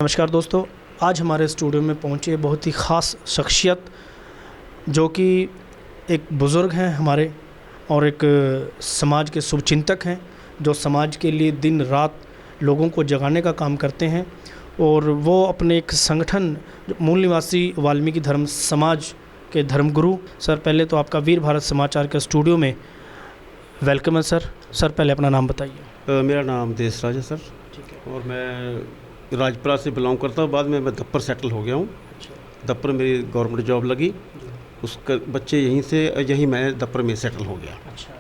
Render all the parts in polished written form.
नमस्कार दोस्तों, आज हमारे स्टूडियो में पहुंचे बहुत ही ख़ास शख्सियत जो कि एक बुज़ुर्ग हैं हमारे और एक समाज के शुभचिंतक हैं जो समाज के लिए दिन रात लोगों को जगाने का काम करते हैं। और वो अपने एक संगठन मूल निवासी वाल्मीकि धर्म समाज के धर्मगुरु। सर, पहले तो आपका वीर भारत समाचार के स्टूडियो में वेलकम है सर। पहले अपना नाम बताइए। मेरा नाम देशराज है सर। ठीक है। और मैं राजपुरा से बिलोंग करता हूँ। बाद में मैं दफ्तर सेटल हो गया हूँ। दफ्तर मेरी गवर्नमेंट जॉब लगी, उसका बच्चे यहीं मैं दफ्तर में सेटल हो गया। अच्छा,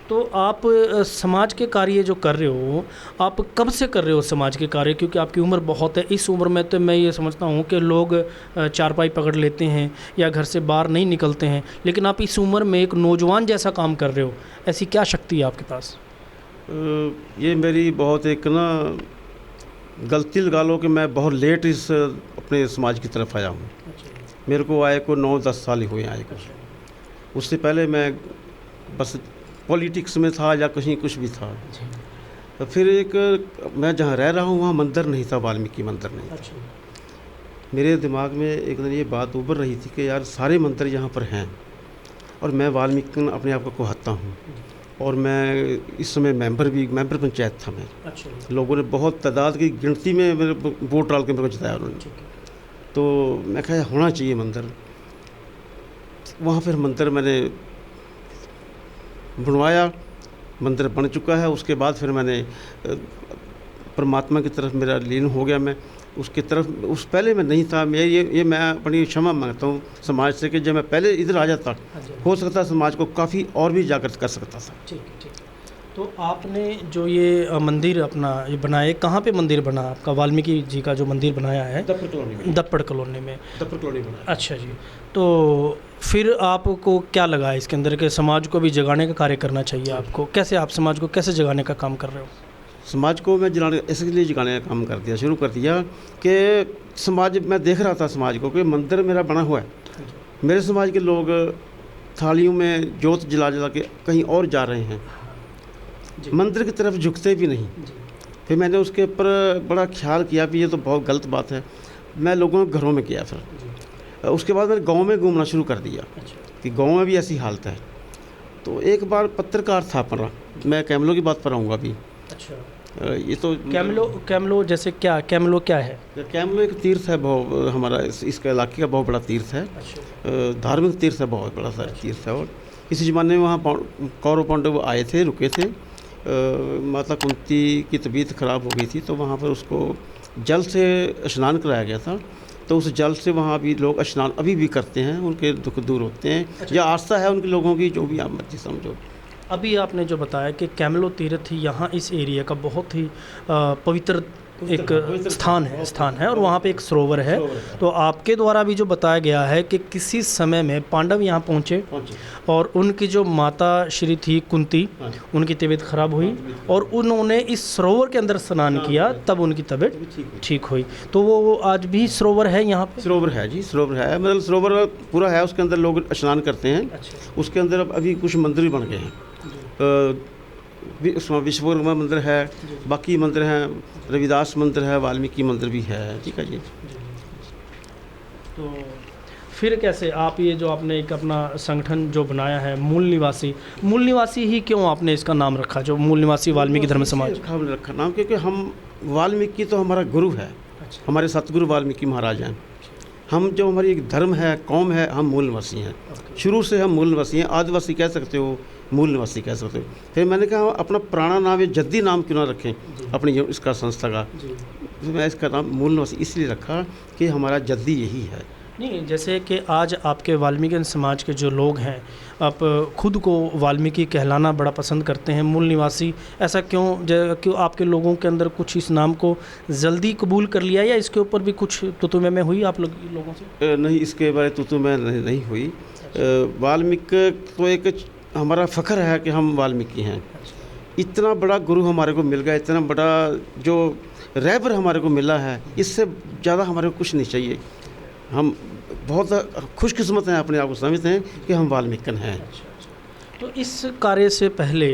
तो आप समाज के कार्य जो कर रहे हो, आप कब से कर रहे हो समाज के कार्य? क्योंकि आपकी उम्र बहुत है। इस उम्र में तो मैं ये समझता हूँ कि लोग चारपाई पकड़ लेते हैं या घर से बाहर नहीं निकलते हैं, लेकिन आप इस उम्र में एक नौजवान जैसा काम कर रहे हो। ऐसी क्या शक्ति है आपके पास? ये मेरी बहुत एक ना गलती लगा लो कि मैं बहुत लेट इस अपने समाज की तरफ आया हूँ। मेरे को आए को 9-10 साल ही हुए आए को। उससे पहले मैं बस पॉलिटिक्स में था या कहीं कुछ भी था। तो फिर एक मैं जहाँ रह रहा हूँ वहाँ मंदिर नहीं था, वाल्मीकि मंदिर नहीं था। मेरे दिमाग में एक दिन ये बात उभर रही थी कि यार सारे मंदिर यहाँ पर हैं और मैं वाल्मीकि अपने आप को कहता हूँ। और मैं इस समय मेंबर पंचायत था मैं। अच्छा। लोगों ने बहुत तादाद की गिनती में मेरे वोट डाल के मेरे को जिताया उन्होंने। तो मैं कहा होना चाहिए मंदिर। वहाँ फिर मंदिर मैंने बनवाया, मंदिर बन चुका है। उसके बाद फिर मैंने परमात्मा की तरफ मेरा लीन हो गया। मैं उसकी तरफ उस पहले मैं नहीं था। मैं अपनी क्षमा मांगता हूँ समाज से कि जब मैं पहले इधर आ जाता, हो सकता समाज को काफ़ी और भी जागृत कर सकता था। ठीक है। तो आपने जो ये मंदिर अपना ये बनाया, कहाँ पे मंदिर बना आपका? वाल्मीकि जी का जो मंदिर बनाया है दफ्तर कॉलोनी में बनाया। अच्छा जी। तो फिर आपको क्या लगा इसके अंदर के समाज को भी जगाने का कार्य करना चाहिए आपको? कैसे आप समाज को कैसे जगाने का काम कर रहे हो? समाज को मैं इसलिए जगाने का काम शुरू कर दिया कि समाज मैं देख रहा था समाज को कि मंदिर मेरा बना हुआ है। मेरे समाज के लोग थालियों में जोत जला के कहीं और जा रहे हैं, मंदिर की तरफ झुकते भी नहीं। फिर मैंने उसके ऊपर बड़ा ख्याल किया कि ये तो बहुत गलत बात है। मैं लोगों के घरों में किया। फिर उसके बाद मैंने गांव में घूमना शुरू कर दिया कि गांव में भी ऐसी हालत है। तो एक बार पत्रकार था अपना, मैं कैमलों की बात पर आऊँगा अभी। अच्छा। ये तो कैमलो जैसे क्या? कैमलो क्या है? कैमलो एक तीर्थ है, बहुत हमारा इसके इलाके का बहुत बड़ा तीर्थ है। धार्मिक तीर्थ है, बहुत बड़ा सारा तीर्थ है। और इसी ज़माने में वहाँ कौरव पांडव आए थे, रुके थे। माता कुंती की तबीयत ख़राब हो गई थी, तो वहाँ पर उसको जल से स्नान कराया गया था। तो उस जल से वहाँ भी लोग स्नान अभी भी करते हैं, उनके दुख दूर होते हैं। अच्छा। या आस्था है उनके लोगों की, जो भी आप मर्जी समझो। अभी आपने जो बताया कि कैमलो तीर्थ यहाँ इस एरिया का बहुत ही पवित्र एक स्थान है और वहाँ पे एक सरोवर है। तो आपके द्वारा भी जो बताया गया है कि किसी समय में पांडव यहाँ पहुँचे और उनकी जो माता श्री थी कुंती, उनकी तबीयत खराब हुई और उन्होंने इस सरोवर के अंदर स्नान किया, तब उनकी तबीयत ठीक हुई। तो वो आज भी सरोवर है यहाँ पे? सरोवर है जी, सरोवर है। मतलब सरोवर पूरा है, उसके अंदर लोग स्नान करते हैं। अच्छा। उसके अंदर अब अभी कुछ मंदिर भी बन गए हैं। विश्वकर्मा मंदिर है, बाकी मंदिर हैं, रविदास मंदिर है, वाल्मीकि मंदिर भी है। ठीक है जी। तो फिर कैसे आप ये जो आपने एक अपना संगठन जो बनाया है मूल निवासी ही क्यों आपने इसका नाम रखा, जो मूल निवासी वाल्मीकि धर्म समाज? हमने रखा नाम क्योंकि हम वाल्मीकि तो हमारा गुरु है। अच्छा। हमारे सतगुरु वाल्मीकि महाराज हैं। हम जो हमारी एक धर्म है, कौम है, हम मूल निवासी हैं। शुरू से हम मूल निवासी हैं। आदिवासी कह सकते हो, मूल निवासी कह सकते हो। फिर मैंने कहा अपना पुराना नाम या जद्दी नाम क्यों ना रखें अपनी इसका संस्था का। मैं इसका नाम मूल निवासी इसलिए रखा कि हमारा जद्दी यही है। नहीं, जैसे कि आज आपके वाल्मीकि समाज के जो लोग हैं, आप खुद को वाल्मीकि कहलाना बड़ा पसंद करते हैं, मूल निवासी, ऐसा क्यों आपके लोगों के अंदर कुछ इस नाम को जल्दी कबूल कर लिया, या इसके ऊपर भी कुछ तुतुमे में हुई आप लोगों से? नहीं, इसके बारे तुतुमे नहीं हुई। वाल्मीकि तो एक हमारा फ़ख्र है कि हम वाल्मीकि हैं। इतना बड़ा गुरु हमारे को मिल गया, इतना बड़ा जो रहबर हमारे को मिला है, इससे ज़्यादा हमारे को कुछ नहीं चाहिए। हम बहुत खुशकिस्मत हैं, अपने आप को समझते हैं कि हम वाल्मीकि हैं। तो इस कार्य से पहले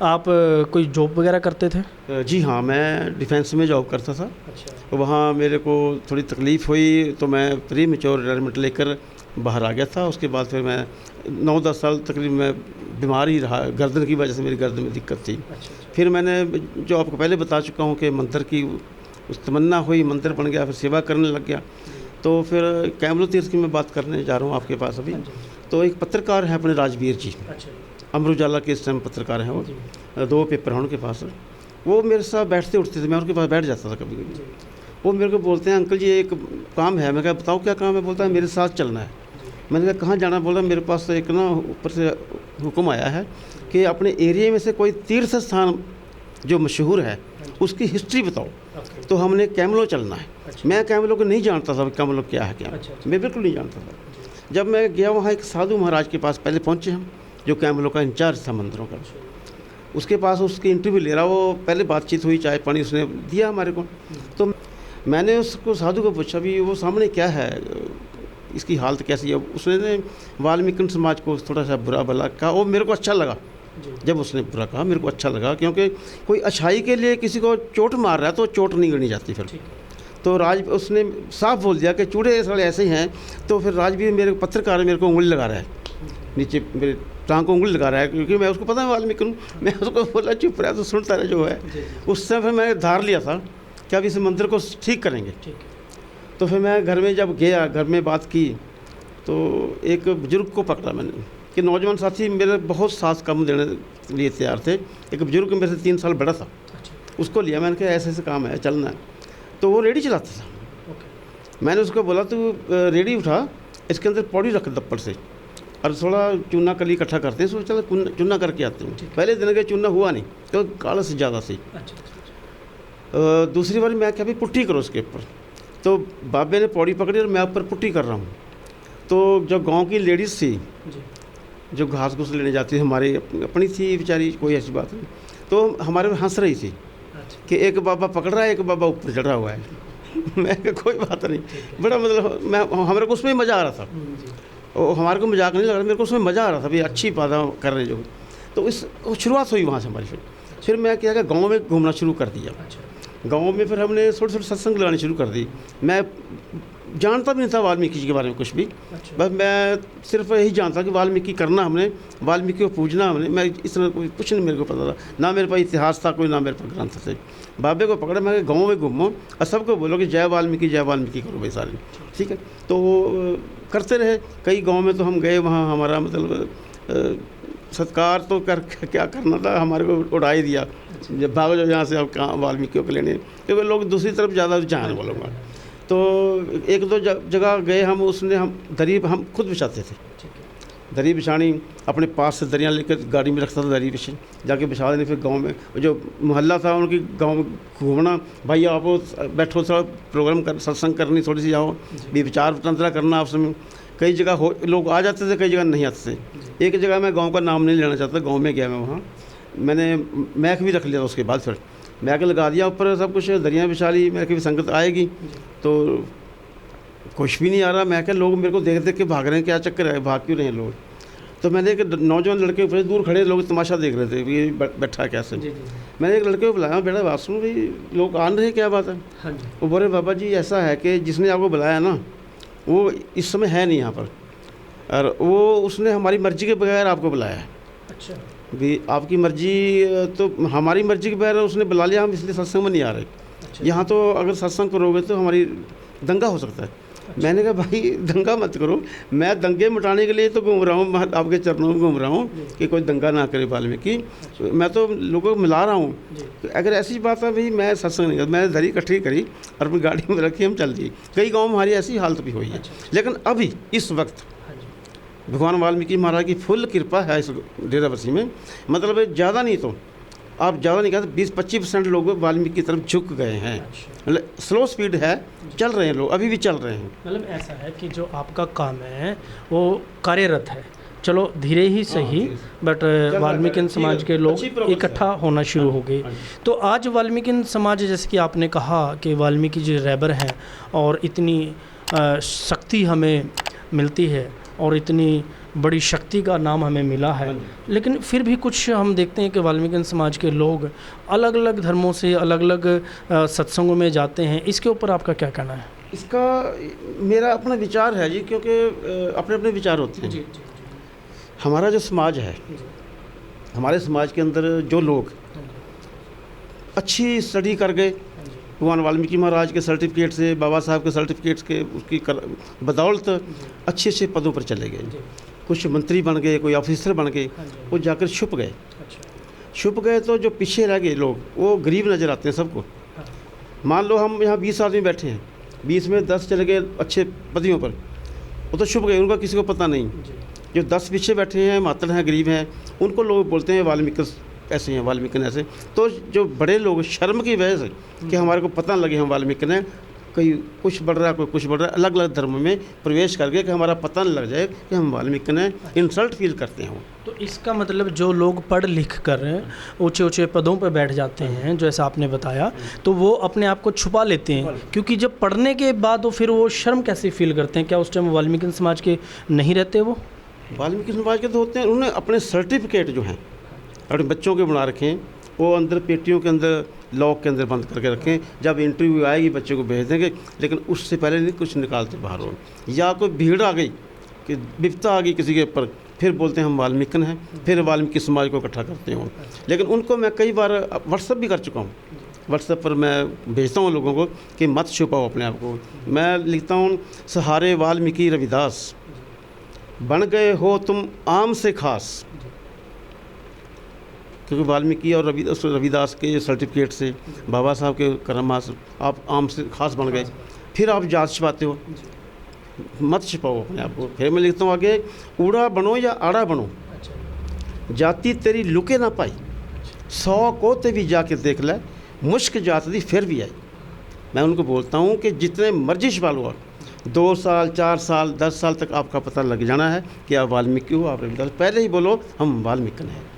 आप कोई जॉब वगैरह करते थे? जी हाँ, मैं डिफेंस में जॉब करता था। अच्छा। वहाँ मेरे को थोड़ी तकलीफ़ हुई तो मैं प्री मैच्योर रिटायरमेंट लेकर बाहर आ गया था। उसके बाद फिर मैं 9-10 साल तकरीबन मैं बीमार ही रहा, गर्दन की वजह से मेरी गर्दन में दिक्कत थी। अच्छा। फिर मैंने जो आपको पहले बता चुका हूँ कि मंदिर की उस तमन्ना हुई, मंदिर बन गया, फिर सेवा करने लग गया। तो फिर कैमरू तीर्थ की मैं बात करने जा रहा हूँ आपके पास अभी। तो एक पत्रकार हैं अपने राजवीर जी, अच्छा। अमर उजाला के इस टाइम पत्रकार हैं वो, 2 पेपर हैं उनके पास। वो मेरे साथ बैठते उठते थे, मैं उनके पास बैठ जाता था कभी कभी। वो मेरे को बोलते हैं, अंकल जी एक काम है। मैं कहा बताओ क्या काम है? बोलता है मेरे साथ चलना है। मैंने कहा कहाँ जाना? बोला मेरे पास एक ना ऊपर से हुक्म आया है कि अपने एरिया में से कोई तीर्थ स्थान जो मशहूर है उसकी हिस्ट्री बताओ। तो हमने कैमलो चलना है। मैं कैमलो को नहीं जानता था, कैमलो क्या है क्या। मैं बिल्कुल नहीं जानता था। जब मैं गया वहाँ एक साधु महाराज के पास पहले पहुँचे हम, जो कैमलो का इंचार्ज था मंदिरों का। उसके पास उसकी इंटरव्यू ले रहा, वो पहले बातचीत हुई, चाय पानी उसने दिया हमारे को। तो मैंने उसको साधु को पूछा भी वो सामने क्या है, इसकी हालत कैसी है। उसने वाल्मीकि समाज को थोड़ा सा बुरा भला कहा। वो मेरे को अच्छा लगा जब उसने बुरा कहा, मेरे को अच्छा लगा, क्योंकि कोई अच्छाई के लिए किसी को चोट मार रहा है तो चोट नहीं गिनी जाती फिर। तो उसने साफ बोल दिया कि चूड़े साले ऐसे ही हैं। तो फिर राजवीर मेरे पत्रकार मेरे को उंगली लगा रहा है, नीचे मेरे टांग को उंगली लगा रहा है, क्योंकि मैं उसको पता है वाल्मीकि हूँ। मैं उसको बोला चुप रहा, तो सुनता रहा जो है। उस समय फिर मैंने धार लिया था कि अब इस मंदिर को ठीक करेंगे। तो फिर मैं घर में जब गया, घर में बात की, तो एक बुजुर्ग को पकड़ा मैंने कि नौजवान साथी मेरे बहुत साथ कम देने के लिए तैयार थे। एक बुजुर्ग मेरे से 3 साल बड़ा था, उसको लिया। मैंने कहा ऐसे ऐसे काम है, चलना है। तो वो रेडी चलाता था। मैंने उसको बोला तू रेडी उठा, इसके अंदर पौड़ी रख दप्पड़ से, और थोड़ा चूना कली इकट्ठा करते हैं, सो चलो चूना करके आते हैं। पहले दिन के चूना हुआ नहीं, तो काला से ज़्यादा सी। दूसरी बार मैं क्या भी पुट्टी करो उसके ऊपर। तो बाबे ने पौड़ी पकड़ी और मैं ऊपर पुट्टी कर रहा हूँ। तो जो गांव की लेडीज़ थी जो घास घूस लेने जाती थी, हमारी अपनी थी बेचारी, कोई ऐसी बात नहीं, तो हमारे में हंस रही थी कि एक बाबा पकड़ रहा है, एक बाबा ऊपर चढ़ा हुआ है। मैं कहा कोई बात नहीं, बड़ा मतलब मैं हमारे को उसमें मज़ा आ रहा था। और हमारे को मजाक नहीं लग रहा, मेरे को उसमें मज़ा आ रहा था भाई, अच्छी बात कर रहे जो। तो इस शुरुआत हुई वहाँ से हमारी। फिर मैं क्या गाँव में घूमना शुरू कर दिया। गाँव में फिर हमने थोड़ी थोड़ी सत्संग लगानी शुरू कर दी। मैं जानता भी नहीं था वाल्मीकि जी के बारे में कुछ भी। बस मैं सिर्फ यही जानता कि वाल्मीकि करना हमने, वाल्मीकि को पूजना हमने। मैं इस तरह कुछ नहीं मेरे को पता था, ना मेरे पास इतिहास था कोई, ना मेरे पास ग्रंथ थे। बाबे को पकड़ा, मैं गाँव में घूमो और सबको बोलो कि जय वाल्मीकि करो भाई सारे, ठीक है। तो वो करते रहे। कई गाँव में तो हम गए, वहाँ हमारा मतलब सत्कार तो कर क्या करना था, हमारे को उड़ा ही दिया। जब भागो जो यहाँ से अब कहाँ वाल्मीकि को लेने, क्योंकि लोग दूसरी तरफ ज़्यादा रुझान बोलूँगा। तो 1-2 जगह गए हम, उसने हम दरी हम खुद बिछाते थे। दरी बिछानी, अपने पास से दरियाँ लेकर गाड़ी में रखता था, दरी बिछी जाके बिछा देने। फिर गांव में जो मोहल्ला था उनकी गांव में घूमना, भाई आप बैठो, थोड़ा प्रोग्राम कर, सत्संग करनी थोड़ी सी, आओ भी विचार वतंत्रा करना आपस में। कई जगह लोग आ जाते थे, कई जगह नहीं आते थे। एक जगह मैं गाँव का नाम नहीं लेना चाहता, गाँव में गया मैं, वहाँ मैंने मैक भी रख लिया था। उसके बाद फिर मैक लगा दिया ऊपर, सब कुछ दरियाँ बिछा ली। मैं कि संगत आएगी तो कुछ भी नहीं आ रहा। मैं क्या लोग मेरे को देख देख के भाग रहे हैं, क्या चक्कर है, भाग क्यों रहे हैं लोग। तो मैंने एक नौजवान लड़के ऊपर दूर खड़े लोग तमाशा देख रहे थे, ये बैठा कैसे। मैंने एक लड़के को बुलाया, बेटा बात सुनो भाई, लोग आ रहे हैं, क्या बात है। वो बोले बाबा जी ऐसा है कि जिसने आपको बुलाया ना वो इस समय है नहीं यहाँ पर, और वो उसने हमारी मर्जी के बगैर आपको बुलाया है। अच्छा भी आपकी मर्जी, तो हमारी मर्जी के बगैर उसने बुला लिया, हम इसलिए सत्संग में नहीं आ रहे। अच्छा। यहाँ तो अगर सत्संग करोगे तो हमारी दंगा हो सकता है। अच्छा। मैंने कहा भाई दंगा मत करो, मैं दंगे मिटाने के लिए तो घूम रहा हूँ, आपके चरणों में घूम रहा हूँ कि कोई दंगा ना करे वाल्मीकि। अच्छा। मैं तो लोगों को मिला रहा हूँ। अगर ऐसी बात है भाई, मैं सत्संग नहीं कर, मैंने दरी इकट्ठी करी और अपनी गाड़ी में रखी, हम चल दिए। कई गाँव में हमारी ऐसी हालत भी हुई है। लेकिन अभी इस वक्त भगवान वाल्मीकि महाराज की फुल कृपा है इस डेरा बस्सी में। मतलब ज़्यादा नहीं तो आप ज़्यादा नहीं कहते, 20-25% लोग वाल्मीकि की तरफ झुक गए हैं। मतलब स्लो स्पीड है, चल रहे हैं लोग, अभी भी चल रहे हैं। मतलब ऐसा है कि जो आपका काम है वो कार्यरत है, चलो धीरे ही सही, बट वाल्मीकि समाज के लोग इकट्ठा होना शुरू हो गए। तो आज वाल्मीकि समाज, जैसे कि आपने कहा कि वाल्मीकि जी रहबर हैं और इतनी शक्ति हमें मिलती है और इतनी बड़ी शक्ति का नाम हमें मिला है, लेकिन फिर भी कुछ हम देखते हैं कि वाल्मीकि समाज के लोग अलग अलग धर्मों से अलग अलग सत्संगों में जाते हैं। इसके ऊपर आपका क्या कहना है? इसका मेरा अपना विचार है जी, क्योंकि अपने अपने विचार होते हैं। जी। हमारा जो समाज है, हमारे समाज के अंदर जो लोग अच्छी स्टडी कर गए, भगवान वाल्मीकि महाराज के सर्टिफिकेट से, बाबा साहब के सर्टिफिकेट्स के उसकी बदौलत अच्छे अच्छे पदों पर चले गए। कुछ मंत्री बन गए, कोई ऑफिसर बन गए, वो जाकर छुप गए। छुप गए तो जो पीछे रह गए लोग वो गरीब नज़र आते हैं सबको। मान लो हम यहाँ 20 आदमी बैठे हैं, 20 में 10 चले गए अच्छे पदों पर, वो तो छुप गए, उनका किसी को पता नहीं। जो 10 पीछे बैठे हैं, मातड़ हैं, गरीब हैं, उनको लोग बोलते हैं वाल्मीकि ऐसे हैं, वाल्मीकि ऐसे। तो जो बड़े लोग शर्म की वजह से कि हमारे को पता लगे हम वाल्मीकि हैं, कोई कुछ बढ़ रहा है, कोई कुछ बढ़ रहा है, अलग अलग धर्म में प्रवेश करके कि हमारा पता न लग जाए कि हम वाल्मीकि हैं, इंसल्ट फील करते हैं। तो इसका मतलब जो लोग पढ़ लिख कर ऊंचे ऊंचे पदों पर बैठ जाते हैं, जैसा आपने बताया, तो वो अपने आप को छुपा लेते हैं, क्योंकि जब पढ़ने के बाद वो फिर वो शर्म कैसे फील करते हैं? क्या उस टाइम वाल्मीकि समाज के नहीं रहते? वो वाल्मीकि समाज के तो होते हैं, उन्होंने अपने सर्टिफिकेट जो हैं अपने बच्चों के बना रखे हैं, वो अंदर पेटियों के अंदर लॉक के अंदर बंद करके रखें। जब इंटरव्यू आएगी बच्चे को भेज देंगे, लेकिन उससे पहले नहीं कुछ निकालते बाहर। हो या कोई भीड़ आ गई कि विपता आ गई किसी के ऊपर, फिर बोलते हैं हम वाल्मीकि हैं, फिर वाल्मीकि समाज को इकट्ठा करते हैं। लेकिन उनको मैं कई बार व्हाट्सअप भी कर चुका हूँ, व्हाट्सएप पर मैं भेजता हूँ लोगों को कि मत छुपाओ अपने आप को। मैं लिखता हूँ, सहारे वाल्मीकि रविदास बन गए हो तुम आम से खास, क्योंकि वाल्मीकि और रविदास के सर्टिफिकेट से, बाबा साहब के करम से आप आम से खास बन गए, फिर आप जात छिपाते हो। मत छिपाओ अपने आप को। फिर मैं लिखता हूँ आगे, ऊड़ा बनो या आड़ा बनो, जाति तेरी लुके ना पाई, 100 को ते भी जाके देख ले, मुश्क जात दी फिर भी आई। मैं उनको बोलता हूँ कि जितने मर्जी छिपा लो, 2 साल 4 साल 10 साल तक आपका पता लग जाना है कि आप वाल्मीकि हो, आप रविदास। पहले ही बोलो हम वाल्मीकि हैं।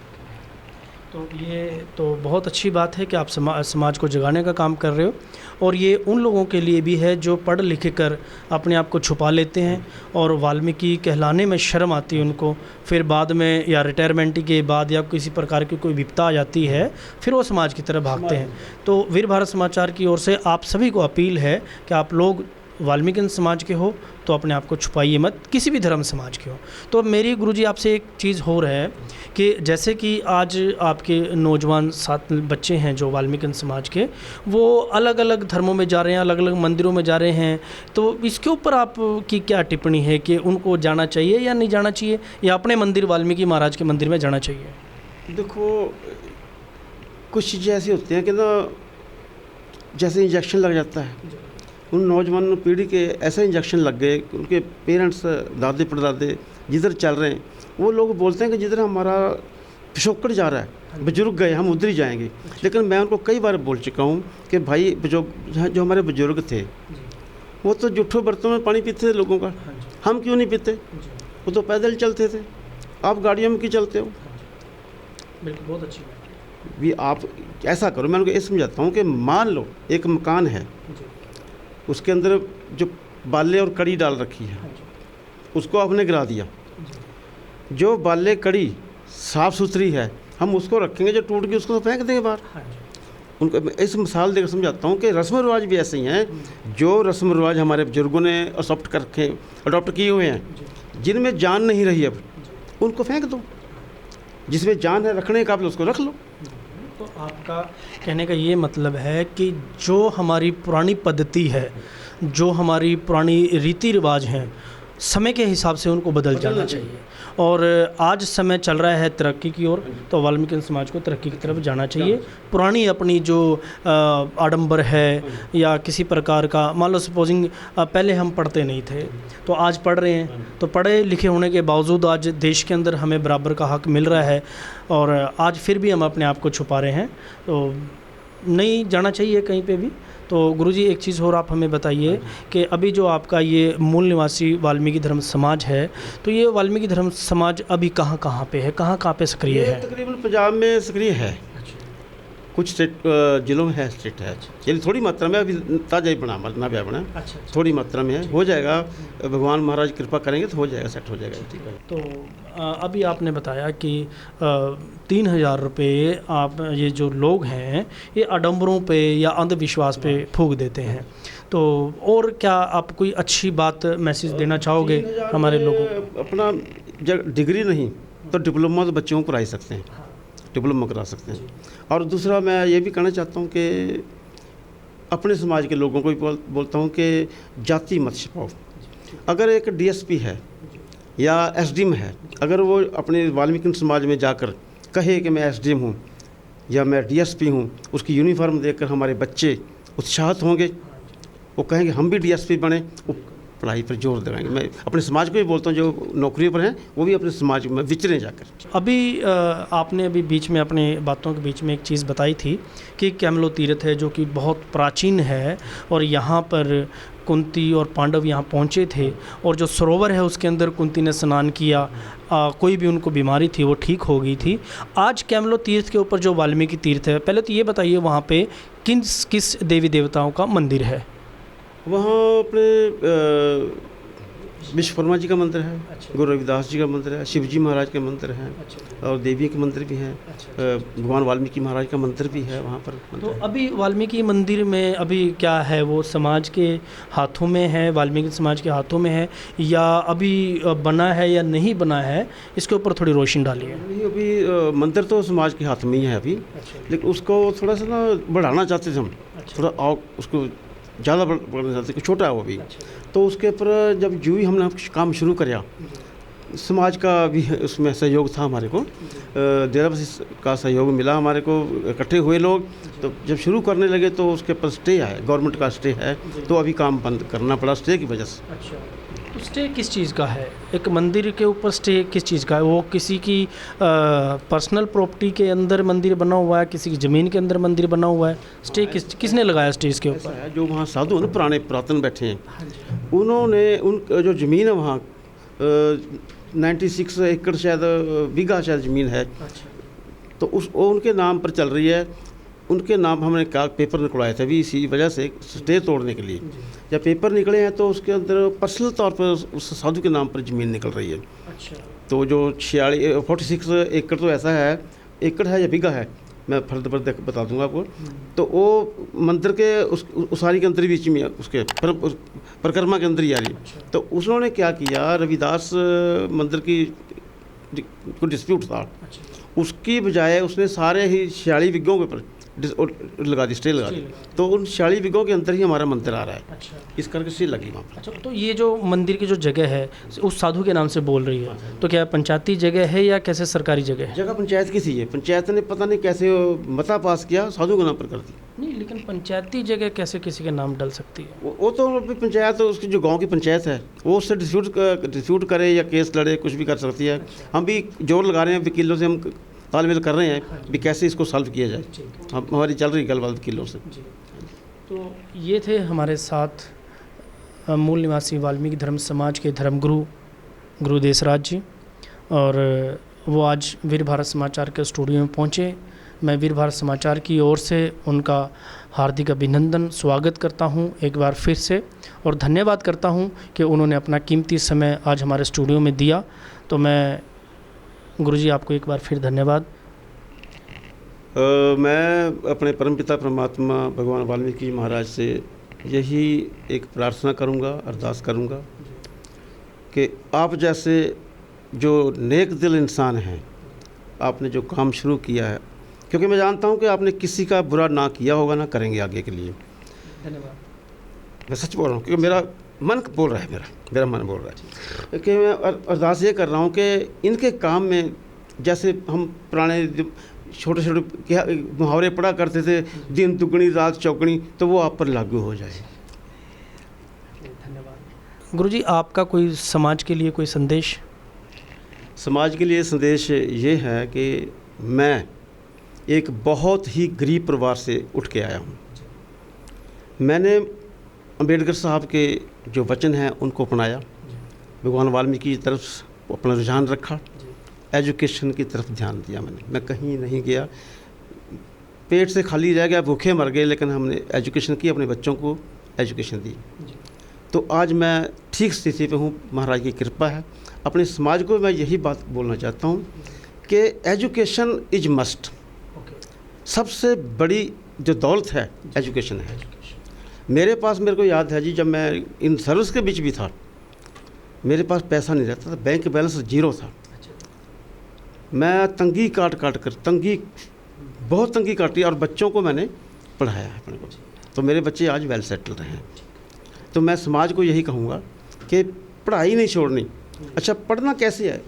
तो ये तो बहुत अच्छी बात है कि आप समाज को जगाने का काम कर रहे हो, और ये उन लोगों के लिए भी है जो पढ़ लिख कर अपने आप को छुपा लेते हैं और वाल्मीकि कहलाने में शर्म आती है उनको। फिर बाद में या रिटायरमेंट के बाद या किसी प्रकार की कोई विपदा आ जाती है, फिर वो समाज की तरफ भागते हैं। तो वीर भारत समाचार की ओर से आप सभी को अपील है कि आप लोग वाल्मीकि समाज के हो तो अपने आप को छुपाइए मत, किसी भी धर्म समाज के हो। तो मेरी गुरुजी आपसे एक चीज़ हो रहा है कि जैसे कि आज आपके नौजवान 7 बच्चे हैं जो वाल्मीकि समाज के, वो अलग अलग धर्मों में जा रहे हैं, अलग अलग मंदिरों में जा रहे हैं, तो इसके ऊपर आपकी क्या टिप्पणी है कि उनको जाना चाहिए या नहीं जाना चाहिए, या अपने मंदिर वाल्मीकि महाराज के मंदिर में जाना चाहिए? देखो, कुछ चीज़ें ऐसी होती हैं कि ना, जैसे इंजेक्शन लग जाता है, उन नौजवान पीढ़ी के ऐसे इंजेक्शन लग गए, उनके पेरेंट्स दादे परदादे जिधर चल रहे हैं, वो लोग बोलते हैं कि जिधर हमारा पिछोकड़ जा रहा है, बुजुर्ग गए, हम उधर ही जाएंगे। लेकिन मैं उनको कई बार बोल चुका हूँ कि भाई जो हमारे बुजुर्ग थे वो तो जूठों बर्तनों में पानी पीते थे लोगों का, हम क्यों नहीं पीते? वो तो पैदल चलते थे, आप गाड़ियों में क्यों चलते हो? बिल्कुल, बहुत अच्छी बात भी। आप ऐसा करो, मैं उनको ये समझाता हूँ कि मान लो एक मकान है, उसके अंदर जो बाले और कड़ी डाल रखी है उसको आपने गिरा दिया, जो बाले कड़ी साफ़ सुथरी है हम उसको रखेंगे, जो टूट गई उसको तो फेंक देंगे बाहर। उनको इस मिसाल देकर समझाता हूँ कि रस्म रिवाज भी ऐसे ही हैं, जो रस्म रिवाज हमारे बुजुर्गों ने अडॉप्ट किए हुए हैं, जिनमें जान नहीं रही अब उनको फेंक दो, जिसमें जान है रखने का उसको रख लो। तो आपका कहने का ये मतलब है कि जो हमारी पुरानी पद्धति है, जो हमारी पुरानी रीति रिवाज हैं, समय के हिसाब से उनको बदल जाना चाहिए। और आज समय चल रहा है तरक्की की ओर, तो वाल्मीकि समाज को तरक्की की तरफ जाना चाहिए। पुरानी अपनी जो आडंबर है या किसी प्रकार का, मान लो सपोजिंग पहले हम पढ़ते नहीं थे तो आज पढ़ रहे हैं, तो पढ़े लिखे होने के बावजूद आज देश के अंदर हमें बराबर का हक मिल रहा है, और आज फिर भी हम अपने आप को छुपा रहे हैं, तो नहीं जाना चाहिए कहीं पे भी। तो गुरुजी एक चीज़ और आप हमें बताइए कि अभी जो आपका ये मूल निवासी वाल्मीकि धर्म समाज है, तो ये वाल्मीकि धर्म समाज अभी कहाँ कहाँ पे है, कहाँ कहाँ पे सक्रिय है? तकरीबन पंजाब में सक्रिय है। कुछ स्टेट जिलों में है, स्टेट है, चलिए थोड़ी मात्रा में, अभी ताज़ा ही बना, ना ब्याह बना, अच्छा। थोड़ी मात्रा में है, हो जाएगा, भगवान महाराज कृपा करेंगे तो हो जाएगा, सेट हो जाएगा, ठीक है। तो अभी आपने बताया कि 3,000 रुपये आप ये जो लोग हैं ये आडंबरों पे या अंधविश्वास पे फूंक देते हैं, तो और क्या आप कोई अच्छी बात मैसेज देना चाहोगे हमारे लोगों को? अपना जब डिग्री नहीं तो डिप्लोमा तो बच्चों को करा ही सकते हैं, डिप्लोमा करा सकते हैं। और दूसरा मैं ये भी कहना चाहता हूँ कि अपने समाज के लोगों को भी बोलता हूँ कि जाति मत छिपाओ। अगर एक डीएसपी है या एसडीएम है, अगर वो अपने वाल्मीकि समाज में जाकर कहे कि मैं एसडीएम हूँ या मैं डीएसपी हूँ, उसकी यूनिफॉर्म देखकर हमारे बच्चे उत्साहित होंगे, वो कहेंगे हम भी डीएसपी बने, वो पढ़ाई पर जोर देंगे। मैं अपने समाज को भी बोलता हूँ जो नौकरी पर हैं वो भी अपने समाज में विचरें जाकर। अभी आपने अभी बीच में अपने बातों के बीच में एक चीज़ बताई थी कि कैमलो तीर्थ है जो कि बहुत प्राचीन है और यहाँ पर कुंती और पांडव यहाँ पहुँचे थे और जो सरोवर है उसके अंदर कुंती ने स्नान किया, कोई भी उनको बीमारी थी वो ठीक हो गई थी। आज कैमलो तीर्थ के ऊपर जो वाल्मीकि तीर्थ है, पहले तो ये बताइए वहाँ पे किस देवी देवताओं का मंदिर है? वहाँ अपने विश्वकर्मा जी का मंदिर है, गुरु रविदास जी का मंदिर है, शिव जी महाराज के मंदिर हैं, और देवी के मंदिर भी हैं, भगवान वाल्मीकि महाराज का मंदिर भी है वहाँ पर। तो अभी वाल्मीकि मंदिर में अभी क्या है, वो समाज के हाथों में है, वाल्मीकि समाज के हाथों में है या अभी बना है या नहीं बना है, इसके ऊपर थोड़ी रोशनी डालिए। नहीं, अभी मंदिर तो समाज के हाथ में ही है अभी, लेकिन उसको थोड़ा सा ना बढ़ाना चाहते थे हम, थोड़ा और उसको ज़्यादा बढ़ना चाहते थे, छोटा है वो भी। तो उसके ऊपर जब जो ही हमने काम शुरू किया, समाज का भी उसमें सहयोग था हमारे को, डेराबस्सी का सहयोग मिला हमारे को, इकट्ठे हुए लोग, तो जब शुरू करने लगे तो उसके ऊपर स्टे है, गवर्नमेंट का स्टे है, तो अभी काम बंद करना पड़ा स्टे की वजह से। अच्छा, तो स्टे किस चीज़ का है? एक मंदिर के ऊपर स्टे किस चीज़ का है? वो किसी की पर्सनल प्रॉपर्टी के अंदर मंदिर बना हुआ है, किसी की ज़मीन के अंदर मंदिर बना हुआ है? स्टे किसने लगाया स्टे इसके ऊपर? जो वहाँ साधु हैं पुराने पुरातन बैठे हैं, उन्होंने उन जो ज़मीन है वहाँ 96 एकड़ शायद बीघा शायद ज़मीन है, तो उनके नाम पर चल रही है। उनके नाम हमने पेपर निकलवाए थे अभी इसी वजह से स्टे तोड़ने के लिए। जब पेपर निकले हैं तो उसके अंदर पर्सनल तौर पर उस साधु के नाम पर ज़मीन निकल रही है। अच्छा। तो जो 46 एकड़ तो ऐसा है, एकड़ है या बीघा है, मैं फर्द पर बता दूंगा आपको। तो वो मंदिर के उसारी के अंदर बीच में उसके परिक्रमा के अंदर ही आ रही है। तो उन्होंने क्या किया, रविदास मंदिर की कोई डिस्प्यूट था, उसकी बजाय उसने सारे ही 46 बीघों के ऊपर लगा दी, स्टे लगा दी। तो उन 46 बीघों के अंदर ही हमारा मंदिर आ रहा है। अच्छा। इस करके स्टे लगी वहाँ पर। अच्छा, तो ये जो मंदिर की जो जगह है उस साधु के नाम से बोल रही है, तो क्या पंचायती जगह है या कैसे सरकारी जगह है? जगह पंचायत की थी, पंचायत ने पता नहीं कैसे मता पास किया, साधु के नाम पर कर दी। नहीं, लेकिन पंचायती जगह कैसे किसी के नाम डल सकती है? वो तो पंचायत, उसकी जो गांव की पंचायत है वो उससे डिस्प्यूट करे या केस लड़े, कुछ भी कर सकती है। हम भी जोर लगा रहे हैं, वकीलों से हम तालमेल कर रहे हैं भी कैसे इसको सॉल्व किया जाए। हमारी चल रही गलबात वकीलों से। तो ये थे हमारे साथ मूल निवासी वाल्मीकि धर्म समाज के धर्मगुरु गुरु देसराज जी, और वो आज वीर भारत समाचार के स्टूडियो में पहुँचे। मैं वीर भारत समाचार की ओर से उनका हार्दिक अभिनंदन स्वागत करता हूं एक बार फिर से, और धन्यवाद करता हूं कि उन्होंने अपना कीमती समय आज हमारे स्टूडियो में दिया। तो मैं गुरुजी आपको एक बार फिर धन्यवाद। मैं अपने परमपिता परमात्मा भगवान वाल्मीकि महाराज से यही एक प्रार्थना करूंगा, अरदास करूंगा कि आप जैसे जो नेक दिल इंसान हैं, आपने जो काम शुरू किया है, क्योंकि मैं जानता हूं कि आपने किसी का बुरा ना किया होगा, ना करेंगे आगे के लिए। धन्यवाद। मैं सच बोल रहा हूँ क्योंकि मेरा मन बोल रहा है, मेरा मन बोल रहा है कि मैं अरदास ये कर रहा हूँ कि इनके काम में, जैसे हम पुराने छोटे छोटे मुहावरे पढ़ा करते थे, दिन दुगनी रात चौगनी, तो वो आप पर लागू हो जाए। धन्यवाद। गुरुजी, आपका कोई समाज के लिए कोई संदेश? समाज के लिए संदेश ये है कि मैं एक बहुत ही गरीब परिवार से उठ के आया हूँ। मैंने अम्बेडकर साहब के जो वचन हैं उनको अपनाया, भगवान वाल्मीकि की तरफ अपना रुझान रखा, एजुकेशन की तरफ ध्यान दिया। मैं कहीं नहीं गया, पेट से खाली रह गया, भूखे मर गए, लेकिन हमने एजुकेशन की, अपने बच्चों को एजुकेशन दी। तो आज मैं ठीक स्थिति पे हूँ, महाराज की कृपा है। अपने समाज को मैं यही बात बोलना चाहता हूँ कि एजुकेशन इज मस्ट। सबसे बड़ी जो दौलत है एजुकेशन है। मेरे को याद है जी, जब मैं इन सर्विस के बीच भी था, मेरे पास पैसा नहीं रहता था, बैंक बैलेंस 0 था। मैं तंगी काट कर बहुत तंगी काटी, और बच्चों को मैंने पढ़ाया है अपने को। तो मेरे बच्चे आज वेल सेटल रहे हैं। तो मैं समाज को यही कहूँगा कि पढ़ाई नहीं छोड़नी। अच्छा, पढ़ना कैसे है?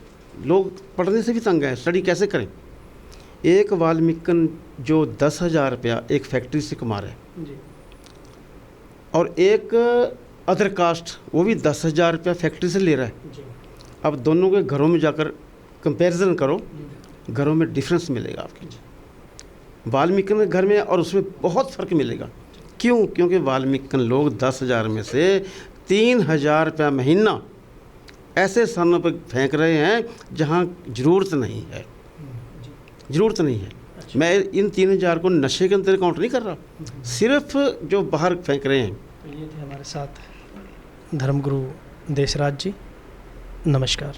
लोग पढ़ने से भी तंग हैं, स्टडी कैसे करें? एक वाल्मीकन जो 10,000 रुपया एक फैक्ट्री से कमा रहा है, और एक अदर कास्ट वो भी 10,000 रुपया फैक्ट्री से ले रहा है। अब दोनों के घरों में जाकर कंपैरिजन करो, घरों में डिफरेंस मिलेगा आपके। वाल्मीकन के घर में और उसमें बहुत फ़र्क मिलेगा। क्यों? क्योंकि वाल्मीकन लोग 10,000 में से 3,000 रुपया महीना ऐसे स्थानों पर फेंक रहे हैं जहाँ ज़रूरत नहीं है, ज़रूरत नहीं है। मैं इन 3,000 को नशे के अंदर काउंट नहीं कर रहा, सिर्फ जो बाहर फेंक रहे हैं। ये थे हमारे साथ धर्मगुरु देशराज जी। नमस्कार।